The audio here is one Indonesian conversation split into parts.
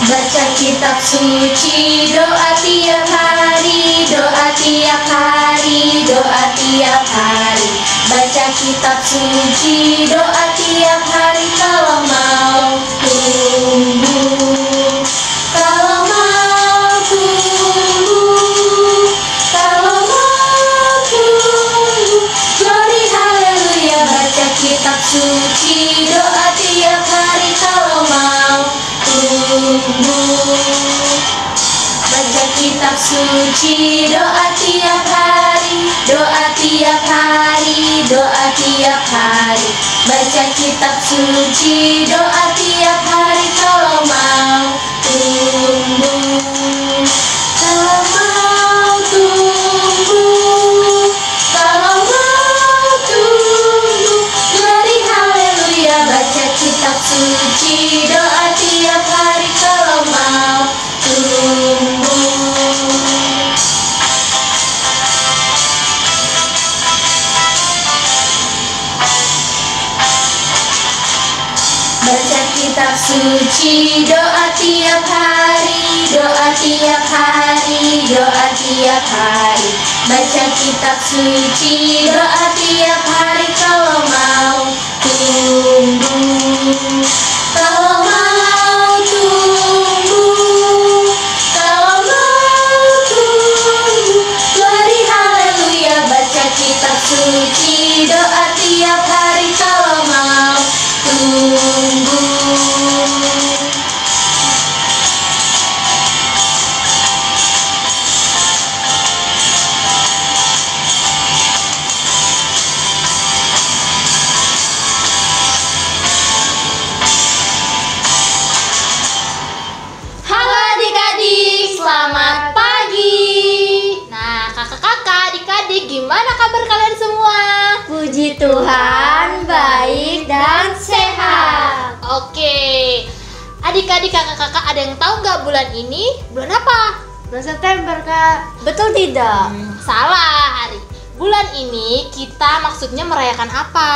Baca kitab suci, doa tiap hari, doa tiap hari, doa tiap hari. Baca kitab suci, doa tiap hari kalau mau tumbuh. Kalau mau tumbuh, kalau mau tumbuh. Glory haleluya, baca kitab suci, doa tiap hari kalau mau tumbuh. Baca kitab suci, doa tiap hari, doa tiap hari, doa tiap hari. Baca kitab suci, doa tiap hari kalau mau tumbuh. Kalau mau tumbuh, kalau mau tumbuh. Glory haleluya, baca kitab suci, doa tiap hari kalau mau tumbuh. Baca kitab suci, doa tiap hari, doa tiap hari, doa tiap hari. Baca kitab suci, doa tiap hari kalau mau tumbuh. Kalau mau tumbuh, kalau mau tumbuh. Glory haleluya, baca kitab suci, doa tiap hari kalau mau tumbuh. Halo adik-adik, selamat pagi. Nah, kakak-kakak, adik-adik, gimana kabar kalian semua? Puji Tuhan, baik dan sehat. Oke, adik-adik, kakak-kakak, ada yang tahu nggak bulan ini bulan apa? Bulan September, Kak. Betul tidak? Salah, Ari. Bulan ini kita maksudnya merayakan apa?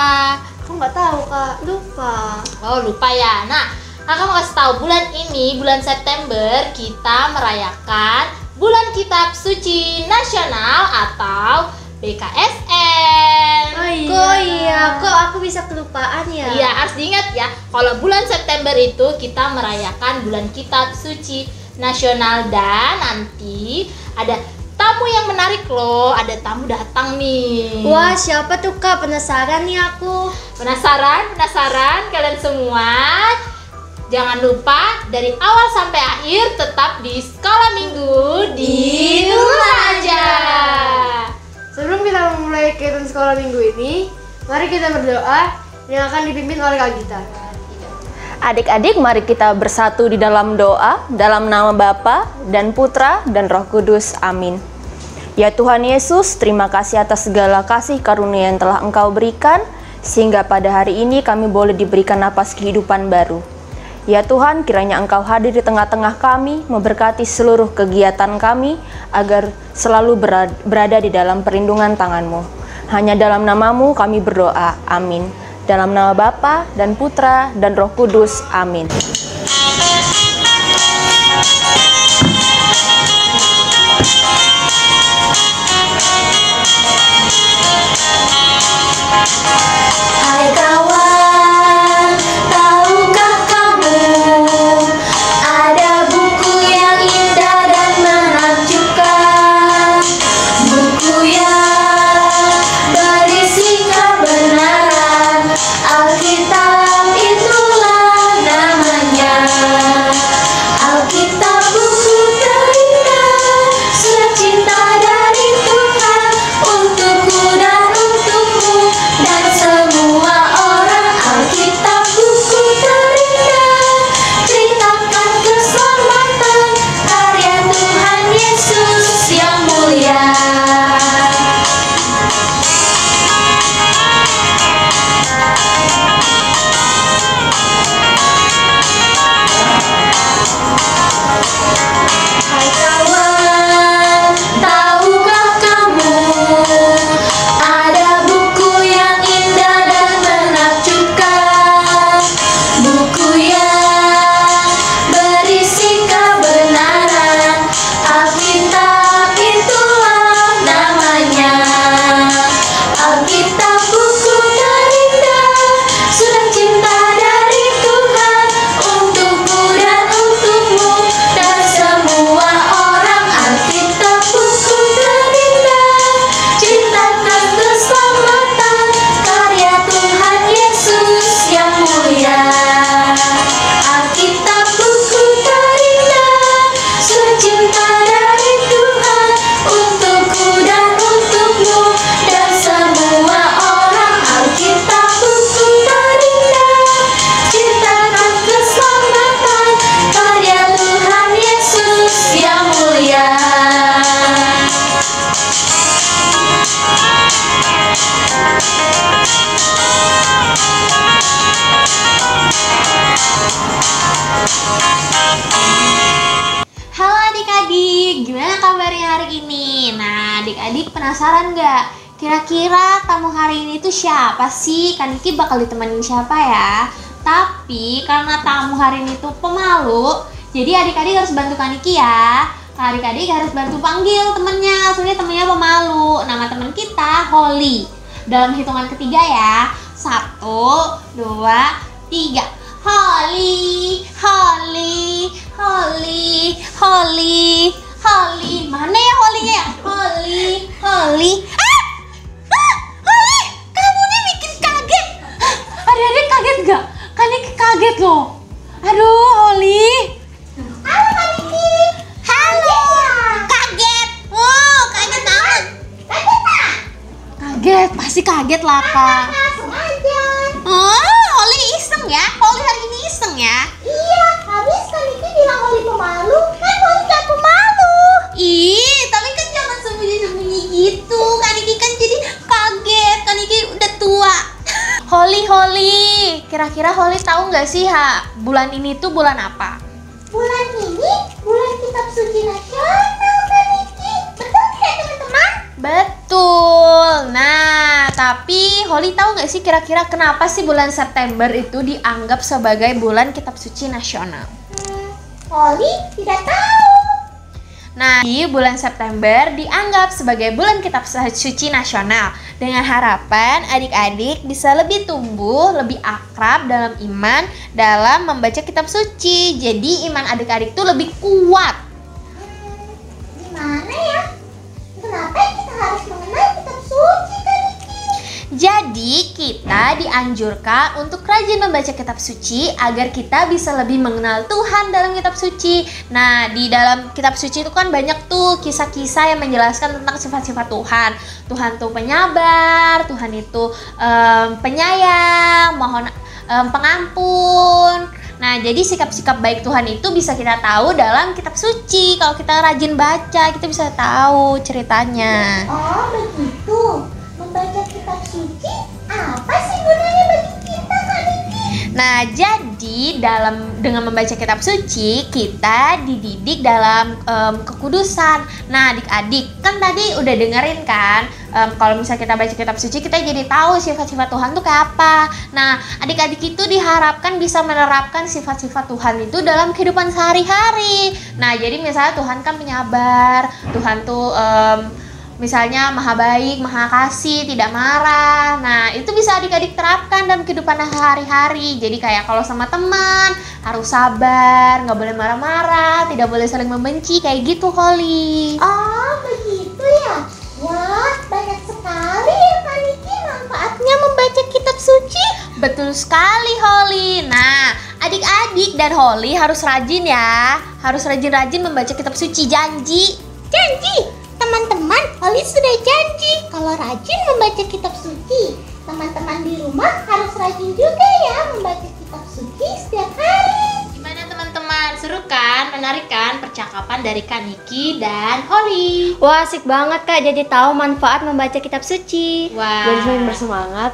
Aku nggak tahu, Kak. Lupa. Oh, lupa ya. Nah, kakak mau kasih tahu, bulan ini, bulan September, kita merayakan Bulan Kitab Suci Nasional atau BKSN. Oh iya, kok aku bisa kelupaan ya? Iya, harus diingat ya. Kalau bulan September itu kita merayakan Bulan Kitab Suci Nasional, dan nanti ada tamu yang menarik loh. Ada tamu datang nih. Wah, siapa tuh, Kak? Penasaran nih aku. Penasaran? Penasaran kalian semua? Jangan lupa dari awal sampai akhir tetap di sekolah minggu di rumah aja. Sebelum kita memulai kegiatan sekolah minggu ini, mari kita berdoa yang akan dipimpin oleh Kak Gita. Adik-adik, mari kita bersatu di dalam doa, dalam nama Bapa dan Putra dan Roh Kudus. Amin. Ya Tuhan Yesus, terima kasih atas segala kasih karunia yang telah Engkau berikan, sehingga pada hari ini kami boleh diberikan napas kehidupan baru. Ya Tuhan, kiranya Engkau hadir di tengah-tengah kami, memberkati seluruh kegiatan kami, agar selalu berada di dalam perlindungan tangan-Mu. Hanya dalam nama-Mu kami berdoa. Amin. Dalam nama Bapa dan Putra dan Roh Kudus. Amin. Hai kawan, tahukah kamu ada buku yang indah dan menakjubkan, buku yang berisi kebenaran, Alkitab itulah namanya. hari ini. Nah, adik-adik penasaran nggak? Kira-kira tamu hari ini tuh siapa sih? Kak Niki bakal ditemenin siapa ya? Tapi karena tamu hari ini tuh pemalu, jadi adik-adik harus bantu Kak Niki ya. Adik-adik harus bantu panggil temennya, soalnya temennya pemalu. Nama temen kita Holly. Dalam hitungan ketiga ya. 1, 2, 3. Holly, Holly, Holly, Holly, Holly. Mana ya Holly-nya ya? Holly, Holly. Holly, kamu nih bikin kaget. Adik-adik kaget nggak? Kan Niki kaget loh. Aduh, Holly. Halo Kak Niki. Halo. Kaget. Oh, kaget banget. Kaget tak? Kaget, pasti kaget lah Kak. Langsung aja. Oh, Holly iseng ya? Holly hari ini iseng ya? Iya, habis Kak Niki bilang Holly pemalu. Kan Holly gak pemalu. Ih, tapi kan jangan sembunyi-sembunyi gitu. Kak Niki kan jadi kaget. Kak Niki udah tua. Holly, kira-kira Holly tahu nggak sih bulan ini tuh bulan apa? Bulan ini bulan kitab suci nasional Kak Niki. Betul tidak teman-teman? Betul. Nah, tapi Holly tahu nggak sih kira-kira kenapa sih bulan September itu dianggap sebagai bulan kitab suci nasional? Holly tidak tahu. Nah, di bulan September dianggap sebagai bulan kitab suci nasional dengan harapan adik-adik bisa lebih tumbuh, lebih akrab dalam iman, dalam membaca kitab suci. Jadi iman adik-adik itu lebih kuat. Gimana ya? Kenapa kita harus mengenal kitab suci Kak Niki? Jadi kita dianjurkan untuk rajin membaca kitab suci agar kita bisa lebih mengenal Tuhan dalam kitab suci. Nah, di dalam kitab suci itu kan banyak tuh kisah-kisah yang menjelaskan tentang sifat-sifat Tuhan. Tuhan tuh penyabar, Tuhan itu penyayang, mohon pengampun. Nah, jadi sikap-sikap baik Tuhan itu bisa kita tahu dalam kitab suci. Kalau kita rajin baca, kita bisa tahu ceritanya. Oh, begitu. Membaca kitab suci apa sih gunanya bagi kita Kak Niki? Nah, jadi dengan membaca kitab suci kita dididik dalam kekudusan. Nah, adik-adik kan tadi udah dengerin kan, kalau misalnya kita baca kitab suci kita jadi tahu sifat-sifat Tuhan tuh kayak apa. Nah, adik-adik itu diharapkan bisa menerapkan sifat-sifat Tuhan itu dalam kehidupan sehari-hari. Nah, jadi misalnya Tuhan kan penyabar, Tuhan tuh misalnya maha baik, maha kasih, tidak marah. Nah, itu bisa adik-adik terapkan dalam kehidupan sehari-hari. Jadi kayak kalau sama teman harus sabar, nggak boleh marah-marah, tidak boleh saling membenci, kayak gitu Holly. Oh, begitu ya. Wah, banyak sekali ya Kak Niki manfaatnya membaca kitab suci. Betul sekali Holly. Nah, adik-adik dan Holly harus rajin ya. Harus rajin-rajin membaca kitab suci, janji. Janji. Teman-teman, Holly sudah janji kalau rajin membaca kitab suci. Teman-teman di rumah harus rajin juga ya membaca kitab suci setiap hari. Gimana teman-teman? Seru kan? Menarik kan percakapan dari Kak Niki dan Holly? Wah, asik banget Kak, jadi tahu manfaat membaca kitab suci. Wah, Jadi semakin bersemangat.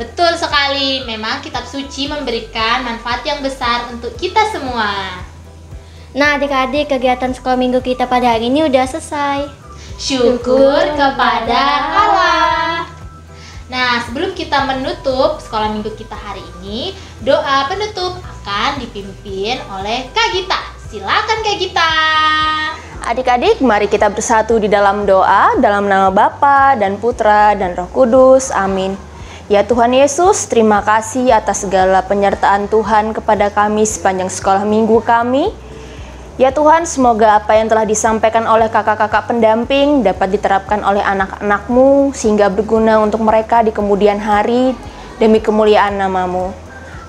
betul sekali. Memang kitab suci memberikan manfaat yang besar untuk kita semua. Nah, adik-adik, kegiatan sekolah minggu kita pada hari ini udah selesai. Syukur kepada Allah. Nah, sebelum kita menutup sekolah minggu kita hari ini, doa penutup akan dipimpin oleh Kak Gita. Silakan Kak Gita. Adik-adik, mari kita bersatu di dalam doa, dalam nama Bapa dan Putra dan Roh Kudus. Amin. Ya Tuhan Yesus, terima kasih atas segala penyertaan Tuhan kepada kami sepanjang sekolah minggu kami. Ya Tuhan, semoga apa yang telah disampaikan oleh kakak-kakak pendamping dapat diterapkan oleh anak-anak-Mu sehingga berguna untuk mereka di kemudian hari demi kemuliaan nama-Mu.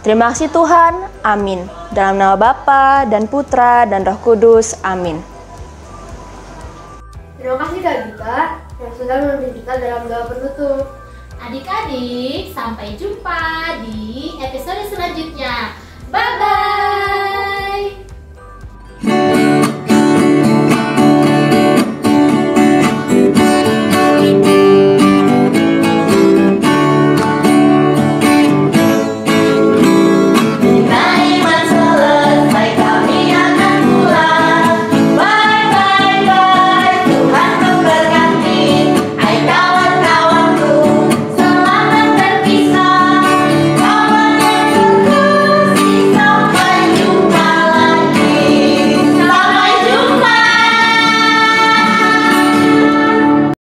Terima kasih Tuhan, amin. Dalam nama Bapa dan Putra dan Roh Kudus, amin. Terima kasih Kak Gita yang sudah memimpin kita dalam doa penutup. Adik-adik, sampai jumpa di episode selanjutnya.